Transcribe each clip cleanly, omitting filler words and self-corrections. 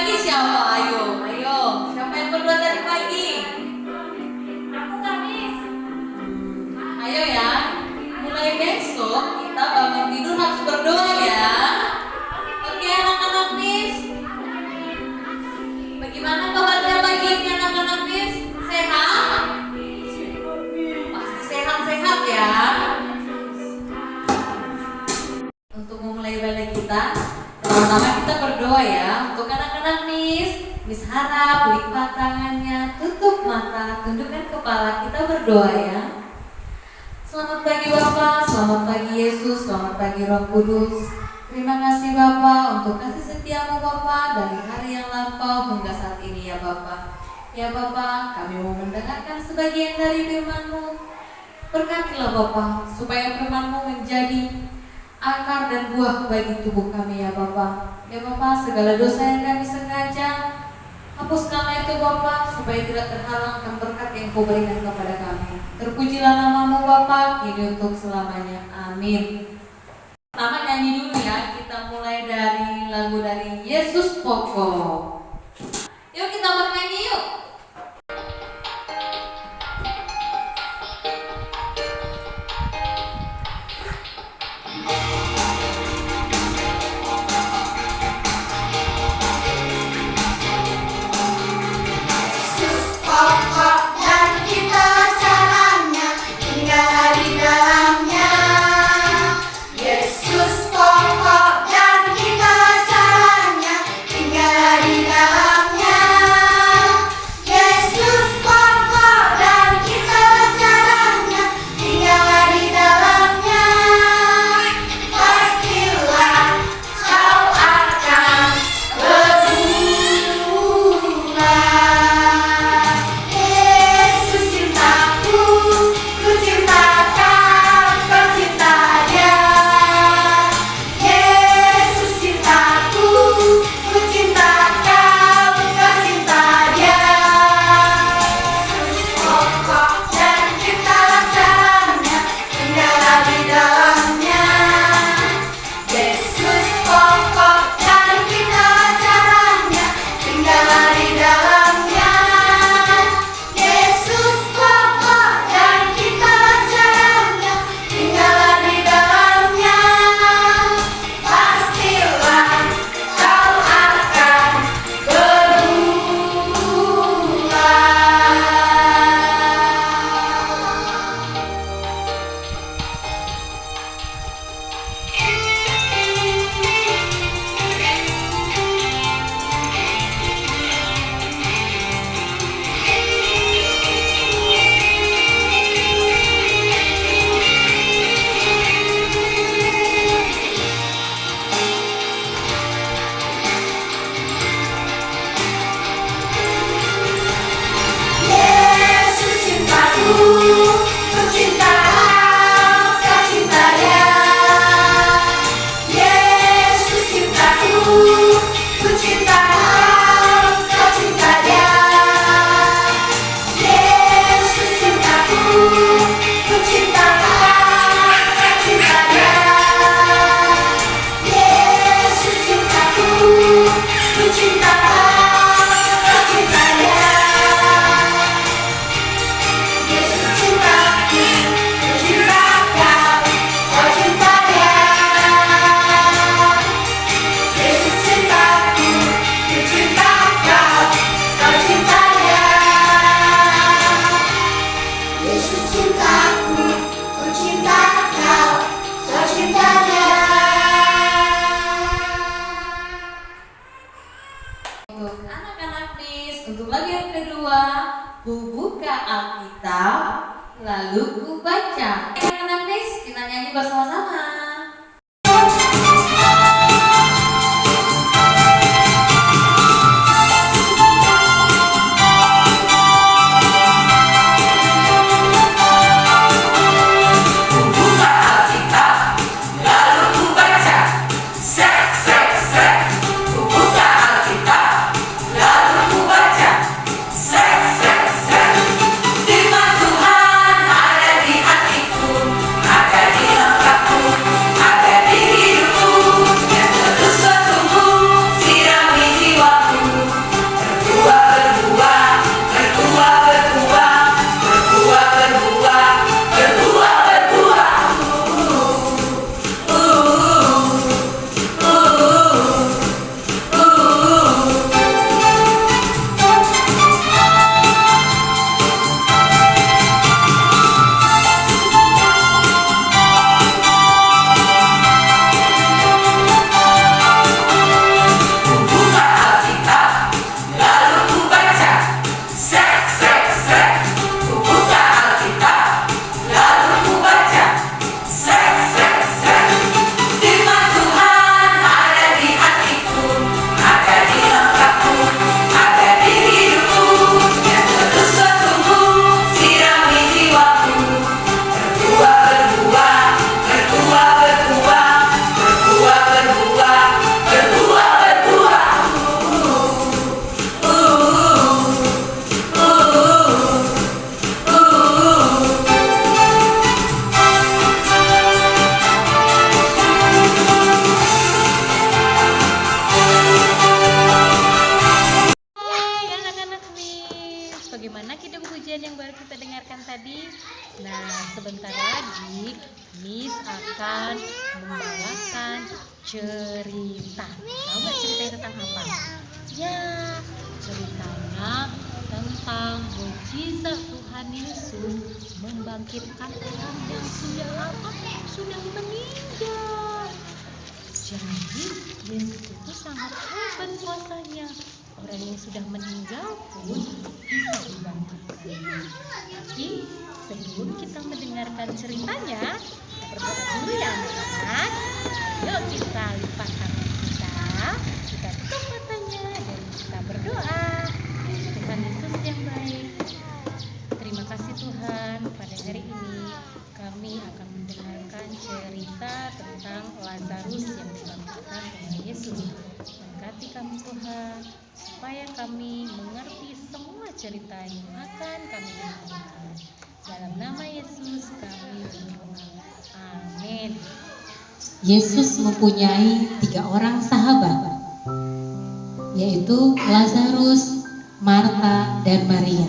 pagi siapa? Ayo, ayo. Siapa yang berdoa tadi pagi? Aku Kamis. Ayo ya. Mulai besok kita bangun tidur harus berdoa ya. Oke anak-anak Miss. Bagaimana kabarnya pagi ini anak-anak Miss? Sehat? Pasti sehat-sehat ya. Untuk memulai ibadah kita, pertama kita berdoa ya. Untuk anak-anak Miss harap lipat tangannya, tutup mata, tundukkan kepala, kita berdoa ya. Selamat pagi Bapa, selamat pagi Yesus, selamat pagi Roh Kudus. Terima kasih Bapa untuk kasih setiamu Bapa dari hari yang lampau hingga saat ini ya Bapa. Ya Bapa, kami mau mendengarkan sebagian dari firman-Mu. Berkatilah Bapa, supaya firman-Mu menjadi akar dan buah bagi tubuh kami ya Bapa. Ya Bapa, segala dosa yang kami sengaja, hapuskanlah itu Bapa, supaya tidak terhalangkan berkat yang Kau berikan kepada kami. Terpujilah nama-Mu Bapa, kini untuk selamanya. Amin. Pertama nyanyi dulu ya, kita mulai dari lagu dari Yesus Pokok. Yuk kita bernyanyi yuk. Lalu ku baca. Anak-anak Miss, kita nyanyi bersama-sama. Firman Tuhan ada di hatiku, ada di lengkapku. sebentar lagi Miss akan membawakan cerita. Tahu nggak ceritanya tentang apa? Ya, ceritanya tentang mukjizat Tuhan Yesus membangkitkan orang yang sudah meninggal. Jadi Yesus itu sangat hebat kuasanya. Orang yang sudah meninggal pun bisa dibangkitkan. Tapi sebelum kita mendengarkan ceritanya, kita berdoa dulu ya anak-anak. Ayo kita lipat tangan kita tutup matanya dan kita berdoa. Tuhan Yesus yang baik, terima kasih Tuhan, pada hari ini kami akan mendengarkan cerita tentang Lazarus yang dibangkitkan oleh Yesus. Berkati kami Tuhan, supaya kami mengerti semua cerita yang akan kami dengarkan. Dalam nama Yesus kami berdoa. Amin. Yesus mempunyai 3 orang sahabat, yaitu Lazarus, Marta, dan Maria.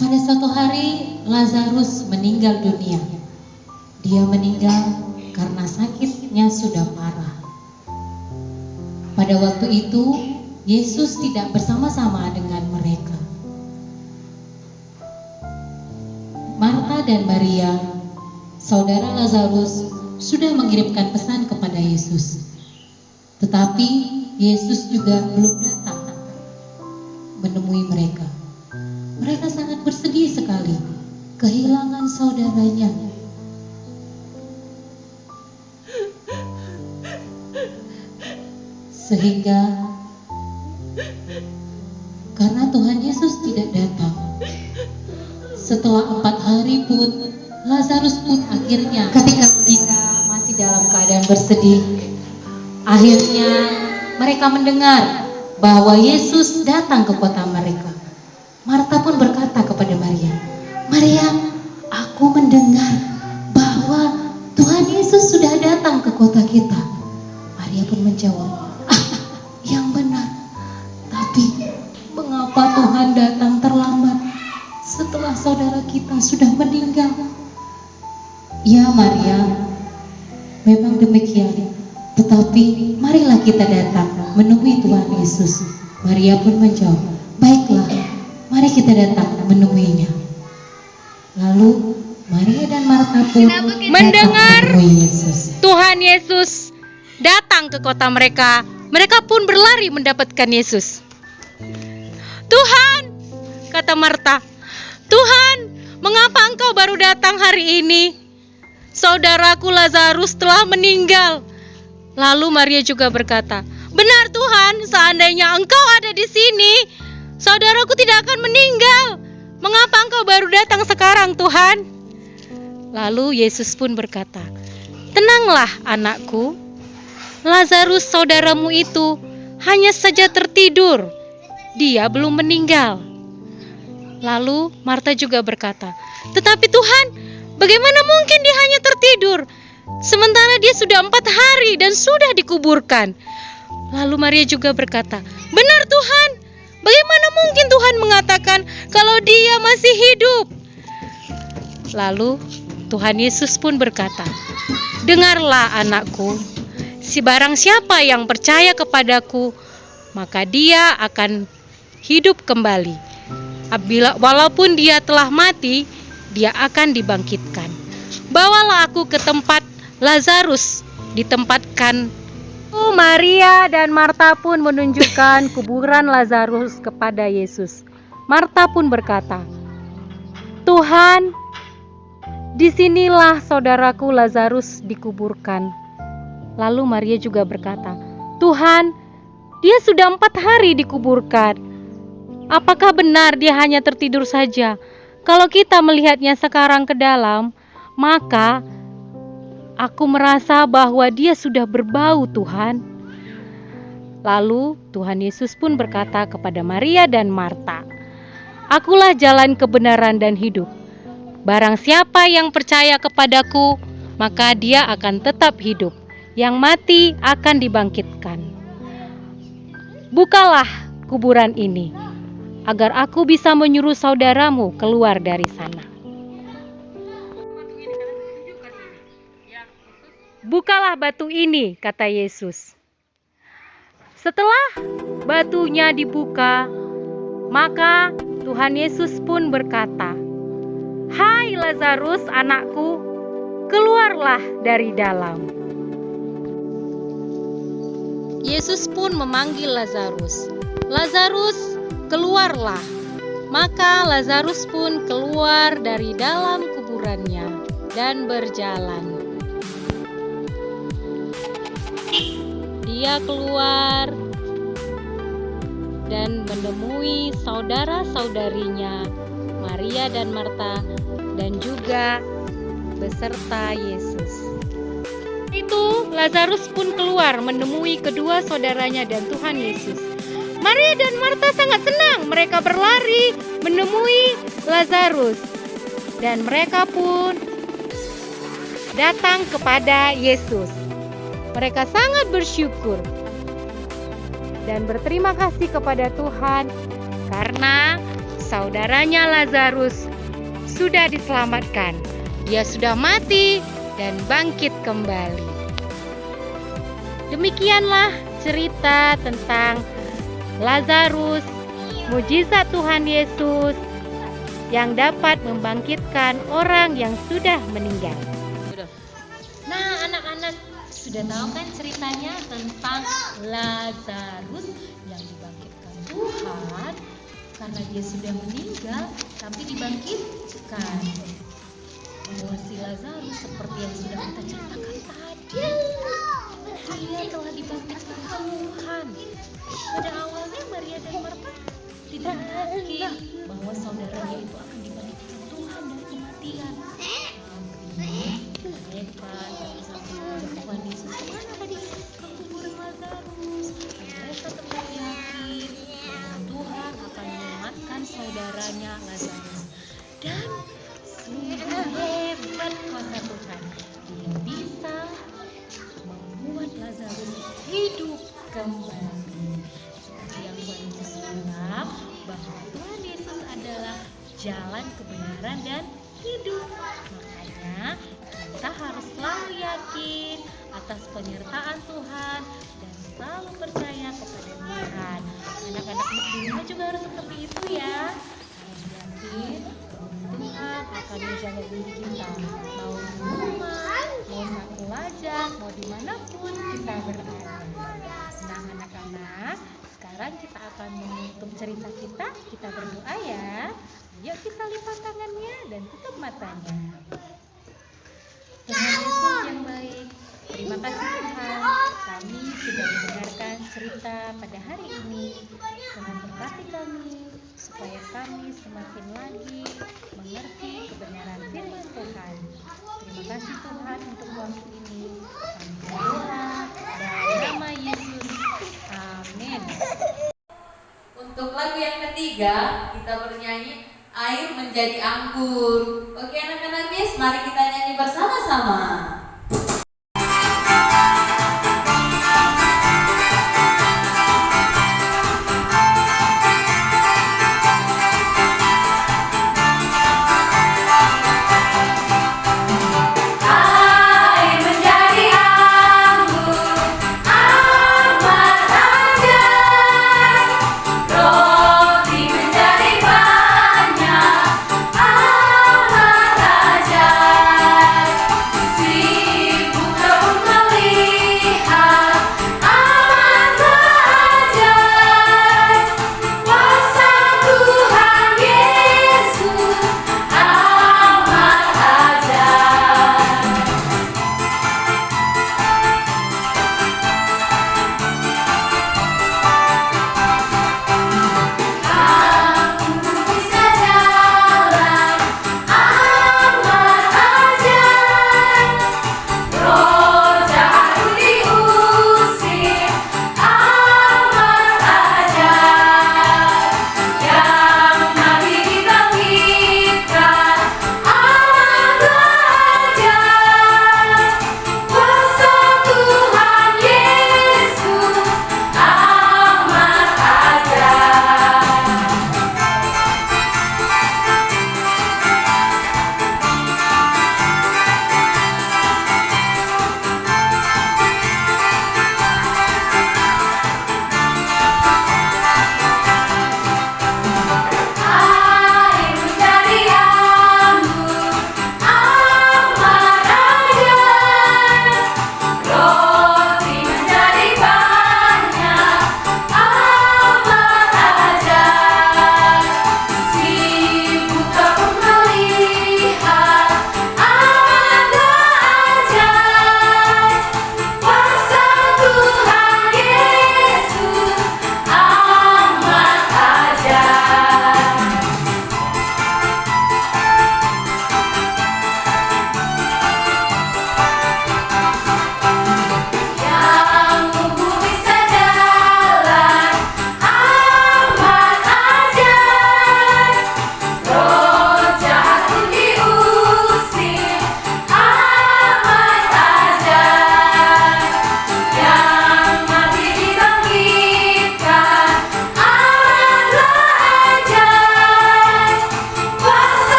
Pada suatu hari Lazarus meninggal dunia. Dia meninggal karena sakitnya sudah parah. Pada waktu itu Yesus tidak bersama-sama dengan mereka. Marta dan Maria, saudara Lazarus, sudah mengirimkan pesan kepada Yesus. Tetapi Yesus juga belum datang menemui mereka. Mereka sangat bersedih sekali kehilangan saudaranya. Sehingga karena Tuhan Yesus tidak datang, setelah 4 hari pun Lazarus pun akhirnya, ketika mereka masih dalam keadaan bersedih, akhirnya mereka mendengar bahwa Yesus datang ke kota mereka. Marta pun berkata kepada Maria, "Maria, aku mendengar bahwa Tuhan Yesus sudah datang ke kota kita." Maria pun menjawab, "Yang benar. Tapi mengapa Tuhan datang terlambat setelah saudara kita sudah meninggal?" "Ya Maria, memang demikian. Tetapi marilah kita datang menemui Tuhan Yesus." Maria pun menjawab, "Baiklah, mari kita datang menemuinya." Lalu Maria dan Marta pun mendengar datang menemui Yesus. Tuhan Yesus datang ke kota mereka. Mereka pun berlari mendapatkan Yesus. "Tuhan," kata Marta, "Tuhan, mengapa engkau baru datang hari ini? Saudaraku Lazarus telah meninggal." Lalu Maria juga berkata, "Benar Tuhan, seandainya engkau ada di sini, saudaraku tidak akan meninggal. Mengapa engkau baru datang sekarang Tuhan?" Lalu Yesus pun berkata, "Tenanglah anakku, Lazarus saudaramu itu hanya saja tertidur, dia belum meninggal." Lalu Marta juga berkata, "Tetapi Tuhan, bagaimana mungkin dia hanya tertidur, sementara dia sudah 4 hari dan sudah dikuburkan?" Lalu Maria juga berkata, "Benar Tuhan, bagaimana mungkin Tuhan mengatakan kalau dia masih hidup?" Lalu Tuhan Yesus pun berkata, "Dengarlah anakku, barang siapa yang percaya kepadaku, maka dia akan hidup kembali. Walaupun dia telah mati, dia akan dibangkitkan. Bawalah aku ke tempat Lazarus ditempatkan." Maria dan Marta pun menunjukkan kuburan Lazarus kepada Yesus. Marta pun berkata, "Tuhan, disinilah saudaraku Lazarus dikuburkan." Lalu Maria juga berkata, "Tuhan, dia sudah 4 hari dikuburkan. Apakah benar dia hanya tertidur saja? Kalau kita melihatnya sekarang ke dalam, maka aku merasa bahwa dia sudah berbau Tuhan." Lalu Tuhan Yesus pun berkata kepada Maria dan Marta, "Akulah jalan kebenaran dan hidup. Barang siapa yang percaya kepadaku, maka dia akan tetap hidup. Yang mati akan dibangkitkan. Bukalah kuburan ini, agar aku bisa menyuruh saudaramu keluar dari sana." "Bukalah batu ini," kata Yesus. Setelah batunya dibuka, maka Tuhan Yesus pun berkata, "Hai Lazarus, anakku, keluarlah dari dalam." Yesus pun memanggil Lazarus. "Lazarus, keluarlah." Maka Lazarus pun keluar dari dalam kuburannya dan berjalan. Dia keluar dan menemui saudara-saudarinya, Maria dan Marta, dan juga beserta Yesus. Itu Lazarus pun keluar menemui kedua saudaranya dan Tuhan Yesus. Maria dan Marta sangat senang. Mereka berlari menemui Lazarus dan mereka pun datang kepada Yesus. Mereka sangat bersyukur dan berterima kasih kepada Tuhan karena saudaranya Lazarus sudah diselamatkan. Dia sudah mati dan bangkit kembali. Demikianlah cerita tentang Lazarus, mujizat Tuhan Yesus yang dapat membangkitkan orang yang sudah meninggal. Nah, anak-anak sudah tahu kan ceritanya tentang Lazarus yang dibangkitkan Tuhan karena dia sudah meninggal tapi dibangkitkan. Bahwa si Lazarus seperti yang sudah kita ceritakan tadi, dia telah dibangkitkan Tuhan. Pada awalnya Maria dan Marta tidak yakin bahwa saudaranya itu akan dibangkitkan Tuhan dari kematian. Mereka sampai Tuhan Yesus kemana tadi? Ke kuburan Lazarus. Mereka tetap yakin bahwa Tuhan akan menyelamatkan saudaranya Lazarus. Dan sungguh hebat kuasa Tuhan. Dia bisa membuat Lazarus hidup kembali. Seperti yang Tuhan Yesus bilang bahwa Tuhan Yesus adalah jalan kebenaran dan hidup. Makanya kita harus selalu yakin atas penyertaan Tuhan dan selalu percaya kepada Tuhan. Anak-anak di rumah juga harus seperti itu ya. Harus yakin Tuhan akan menjaga diri kita, mau di rumah, mau saat belajar, mau dimanapun kita berada. Nah anak-anak, sekarang kita akan menutup cerita kita berdoa ya. Yuk kita lipat tangannya dan tutup matanya. Tuhan Yesus yang baik, terima kasih Tuhan, kami sudah mendengarkan cerita pada hari ini. Tuhan berkati kami, supaya kami semakin lagi mengerti kebenaran firman Tuhan. Terima kasih Tuhan untuk waktu ini. Kami berdoa dalam nama Yesus. Amin. Untuk lagu yang ketiga, kita bernyanyi Air Menjadi Anggur. Oke anak-anak Miss, mari kita nyanyi bersama-sama. See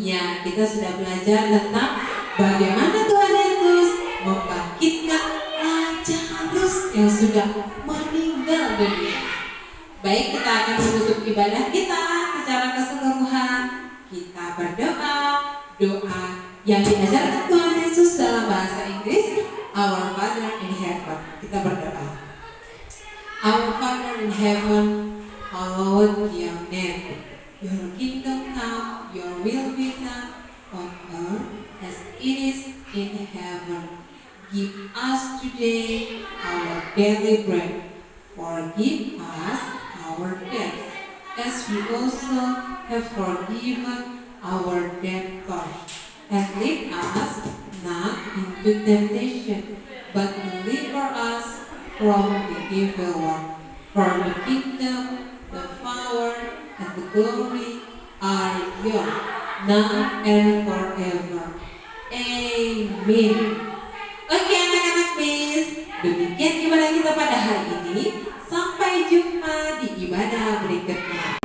Ya, kita sudah belajar tentang bagaimana Tuhan Yesus membangkitkan Lazarus yang sudah meninggal dunia. Baik, kita akan menutup ibadah kita secara keseluruhan. Kita berdoa, doa yang diajarkan Tuhan Yesus dalam bahasa Inggris, Our Father in Heaven. Kita berdoa. Our Father in Heaven, hallowed be your name. Your kingdom come, your will be done on earth as it is in heaven. Give us today our daily bread. Forgive us our debts, as we also have forgiven our debtors. And lead us not into temptation, but deliver us from the evil one. For the kingdom, the power, and the glory are yours, now and forever. Amen. Oke anak-anak Miss, demikian ibadah kita pada hari ini. Sampai jumpa di ibadah berikutnya.